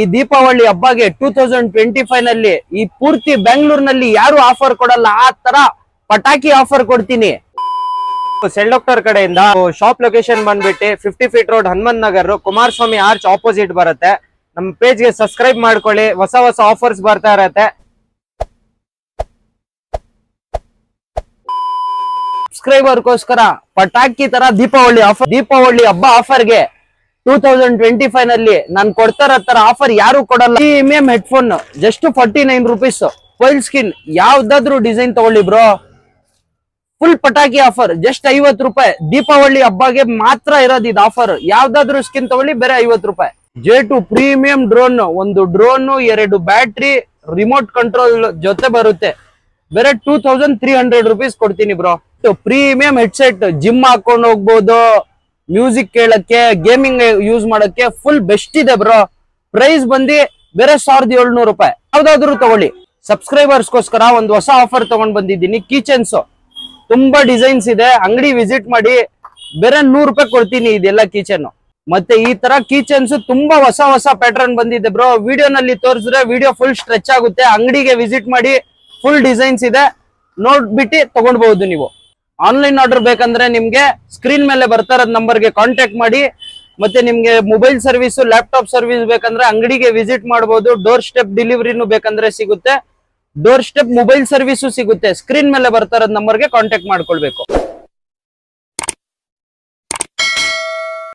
ಈ ದೀಪಾವಳಿ ಹಬ್ಬಗೆ 2025 ನಲ್ಲಿ ಈ ಪೂರ್ತಿ ಬೆಂಗಳೂರಿನಲ್ಲಿ ಯಾರು ಆಫರ್ ಕೊಡಲ್ಲ ಆ ತರ ಪಟಾಕಿ ಆಫರ್ ಕೊಡ್ತೀನಿ. ಸೆಲ್ ಡಾಕ್ಟರ್ ಕಡೆಯಿಂದ ಶಾಪ್ ಲೊಕೇಶನ್ ಬಂದ್ಬಿಟ್ಟು 50 feet road Hanumantha Nagar Kumaraswamy arch opposite ಬರುತ್ತೆ. ನಮ್ಮ ಪೇಜ್ ಗೆ ಸಬ್ಸ್ಕ್ರೈಬ್ ಮಾಡ್ಕೊಳ್ಳಿ, ಹೊಸ ಹೊಸ ಆಫರ್ಸ್ ಬರ್ತಾ ಇರತ್ತೆ. ಸಬ್ಸ್ಕ್ರೈಬರ್ಗೋಸ್ಕರ ಪಟಾಕಿ ತರ ದೀಪಾವಳಿ ಆಫರ್, ದೀಪಾವಳಿ ಹಬ್ಬ ಆಫರ್ಗೆ 2025 ನಲ್ಲಿ ನಾನು ಕೊಡ್ತಾರ ತರ ಆಫರ್ ಯಾರು ಕೊಡಲ್ಲ. Premium headphone just 49 rupees, file skin ಯಾವ್ದಾದ್ರು ಡಿಸೈನ್ ತಗೊಳ್ಳಿ ಬ್ರೋ. ಫುಲ್ ಪಟಾಕಿ ಆಫರ್ ಜಸ್ಟ್ 50 ರೂಪಾಯಿ. ದೀಪಾವಳಿ ಹಬ್ಬಗೆ ಮಾತ್ರ ಇರೋದು ಇದು ಆಫರ್. ಯಾವ್ದಾದ್ರು ಸ್ಕಿನ್ ತಗೊಳ್ಳಿ ಬೇರೆ 50 ರೂಪಾಯಿ. J2 ಪ್ರೀಮಿಯಂ ಡ್ರೋನ್, ಒಂದು ಡ್ರೋನ್ 2 ಬ್ಯಾಟ್ರಿ ರಿಮೋಟ್ ಕಂಟ್ರೋಲ್ ಜೊತೆ ಬರುತ್ತೆ. ಬೇರೆ 2300 ರೂಪೀಸ್ ಕೊಡ್ತೀನಿ ಬ್ರೋ. ಪ್ರೀಮಿಯಂ ಹೆಡ್ಸೆಟ್, ಜಿಮ್ ಹಾಕೊಂಡು ಹೋಗ್ಬೋದು, ಮ್ಯೂಸಿಕ್ ಕೇಳಕ್ಕೆ, ಗೇಮಿಂಗ್ ಯೂಸ್ ಮಾಡಕ್ಕೆ ಫುಲ್ ಬೆಸ್ಟ್ ಇದೆ ಬ್ರೋ. ಪ್ರೈಸ್ ಬಂದಿ ಬೇರೆ 1700 ರೂಪಾಯಿ. ಯಾವ್ದಾದ್ರು ತಗೊಳ್ಳಿ. ಸಬ್ಸ್ಕ್ರೈಬರ್ಸ್ಗೋಸ್ಕರ ಒಂದು ಹೊಸ ಆಫರ್ ತಗೊಂಡ್ ಬಂದಿದ್ದೀನಿ. ಕೀಚೆನ್ಸ್ ತುಂಬಾ ಡಿಸೈನ್ಸ್ ಇದೆ, ಅಂಗಡಿ ವಿಸಿಟ್ ಮಾಡಿ. ಬೇರೆ 100 ರೂಪಾಯಿ ಕೊಡ್ತೀನಿ ಇದೆಲ್ಲ ಕೀಚೆನ್. ಮತ್ತೆ ಈ ತರ ಕೀಚೆನ್ಸ್ ತುಂಬಾ ಹೊಸ ಹೊಸ ಪ್ಯಾಟರ್ನ್ ಬಂದಿದೆ ಬ್ರೋ. ವಿಡಿಯೋನಲ್ಲಿ ತೋರಿಸಿದ್ರೆ ವಿಡಿಯೋ ಫುಲ್ ಸ್ಟ್ರೆಚ್ ಆಗುತ್ತೆ. ಅಂಗಡಿಗೆ ವಿಸಿಟ್ ಮಾಡಿ, ಫುಲ್ ಡಿಸೈನ್ಸ್ ಇದೆ, ನೋಡ್ಬಿಟ್ಟು ತಗೊಂಡ್ಬಹುದು ನೀವು. ಆನ್ಲೈನ್ ಆರ್ಡರ್ ಬೇಕಂದ್ರೆ ನಿಮ್ಗೆ ಸ್ಕ್ರೀನ್ ಮೇಲೆ ಬರ್ತಾ ಇರೋದ್ ನಂಬರ್ಗೆ ಕಾಂಟ್ಯಾಕ್ಟ್ ಮಾಡಿ. ಮತ್ತೆ ನಿಮ್ಗೆ ಮೊಬೈಲ್ ಸರ್ವಿಸ್, ಲ್ಯಾಪ್ಟಾಪ್ ಸರ್ವಿಸ್ ಬೇಕಂದ್ರೆ ಅಂಗಡಿಗೆ ವಿಸಿಟ್ ಮಾಡಬಹುದು. ಡೋರ್ ಸ್ಟೆಪ್ ಡೆಲಿವರಿನೂ ಬೇಕಂದ್ರೆ ಸಿಗುತ್ತೆ, ಡೋರ್ ಸ್ಟೆಪ್ ಮೊಬೈಲ್ ಸರ್ವಿಸು ಸಿಗುತ್ತೆ. ಸ್ಕ್ರೀನ್ ಮೇಲೆ ಬರ್ತಾ ಇರೋದ್ ನಂಬರ್ಗೆ ಕಾಂಟ್ಯಾಕ್ಟ್ ಮಾಡ್ಕೊಳ್ಬೇಕು.